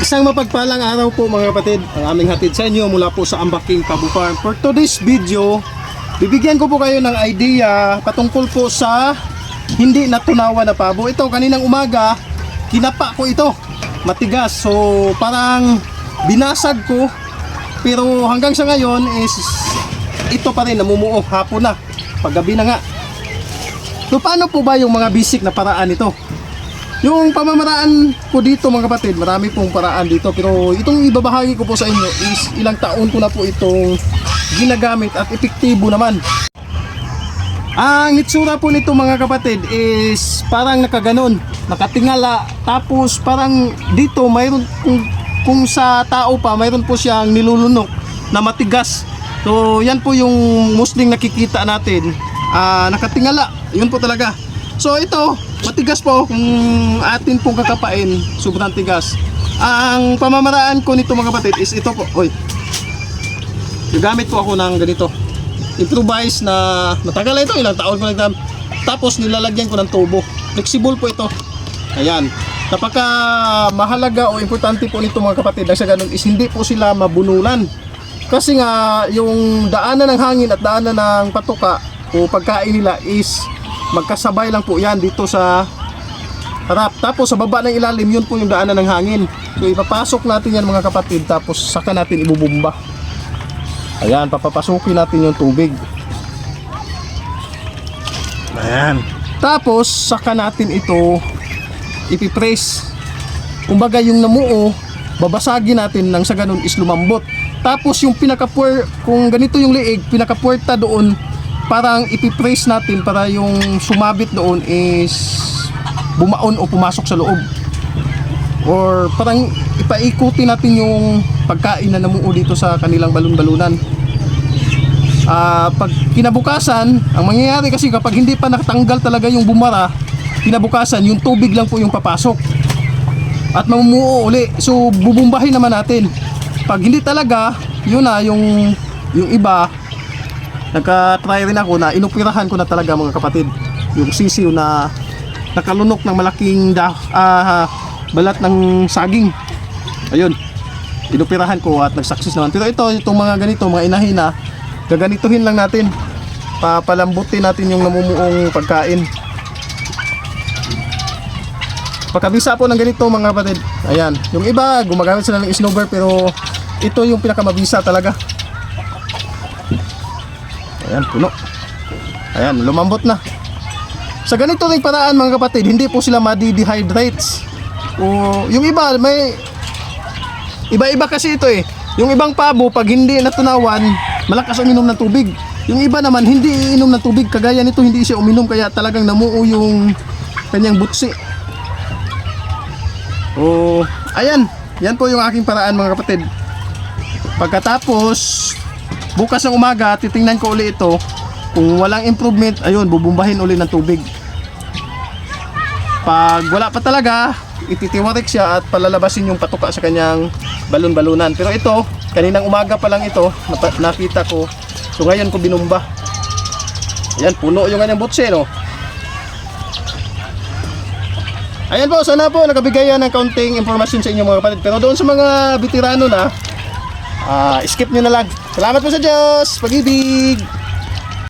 Isang mapagpalang araw po mga kapatid, ang aming hatid sa inyo mula po sa Ambaking Pabo Farm. For today's video, bibigyan ko po kayo ng idea patungkol po sa hindi natunawan na pabo. Ito kaninang umaga, kinapa ko ito, matigas. So parang binasag ko, pero hanggang sa ngayon is ito pa rin, namumuo, hapon na, paggabi na nga. So paano po ba yung mga basic na paraan ito? Yung pamamaraan ko dito mga kapatid, marami pong paraan dito, pero itong ibabahagi ko po sa inyo is ilang taon ko na po itong ginagamit at epektibo naman. Ang itsura po nito mga kapatid is parang nakaganon, nakatingala, tapos parang dito mayroon, kung sa tao pa, mayroon po siyang nilulunok na matigas. So yan po yung mostly nakikita natin, nakatingala, yun po talaga. So ito, matigas po kung atin pong kakapain, sobrang tigas. Ang pamamaraan ko nito mga kapatid is ito po. Oy, gagamit po ako ng ganito, improvise na matagal na ito, ilang taon ko nagdam. Tapos nilalagyan ko ng tubo, flexible po ito. Ayan, napaka mahalaga o importante po nito mga kapatid, dahil sa ganun is hindi po sila mabunulan. Kasi nga yung daanan ng hangin at daanan ng patuka o pagkain nila is magkasabay lang po yan dito sa harap. Tapos sa baba ng ilalim, yun po yung daanan ng hangin. So ipapasok natin yan mga kapatid, tapos saka natin ibubumba. Ayan, papapasukin natin yung tubig. Ayan. Tapos saka natin ito ipipress. Kumbaga yung namuo, babasagin natin nang sa ganun is lumambot. Tapos yung kung ganito yung liig, pinakapuerta doon, parang ipipress natin para yung sumabit doon is bumaon o pumasok sa loob. Or parang ipaikutin natin yung pagkain na namuo dito sa kanilang balon-balunan. Pag kinabukasan, ang mangyayari kasi kapag hindi pa nakatanggal talaga yung bumara, kinabukasan yung tubig lang po yung papasok at mamumuo uli. So bubumbahin naman natin. Pag hindi talaga, yun na yung iba, nagka-try rin ako na inupirahan ko na talaga mga kapatid yung sisiw na nakalunok ng malaking balat ng saging. Ayun, inupirahan ko at nag-success naman. Pero itong mga ganito, mga inahina, gaganituhin lang natin, papalambutin natin yung namumuong pagkain. Pagkabisa po ng ganito mga kapatid, ayan, yung iba gumagamit sila ng snowbird, pero ito yung pinakamabisa talaga. Ayan, puno. Ayan, lumambot na. Sa ganito ring paraan mga kapatid, hindi po sila madi-dehydrates. O yung iba, may iba-iba kasi ito eh. Yung ibang pabo, pag hindi natunawan, malakas uminom ng tubig. Yung iba naman, hindi iinom ng tubig. Kagaya nito, hindi siya uminom, kaya talagang namuo yung kanyang butsi. O, ayan. Yan po yung aking paraan mga kapatid. Pagkatapos, bukas ng umaga, titingnan ko uli ito. Kung walang improvement, ayun, bubumbahin uli ng tubig. Pag wala pa talaga, ititiwarik siya at palalabasin yung patuka sa kanyang balon-balunan. Pero ito, kaninang umaga pa lang ito, nakita ko. So ngayon ko binumba. Ayan, puno yung kanyang butse, no? Ayan po, sana po nakabigay yan ng kaunting informasyon sa inyo mga kapatid. Pero doon sa mga veterano na, skip nyo na lang. Salamat po sa Diyos, pag-ibig!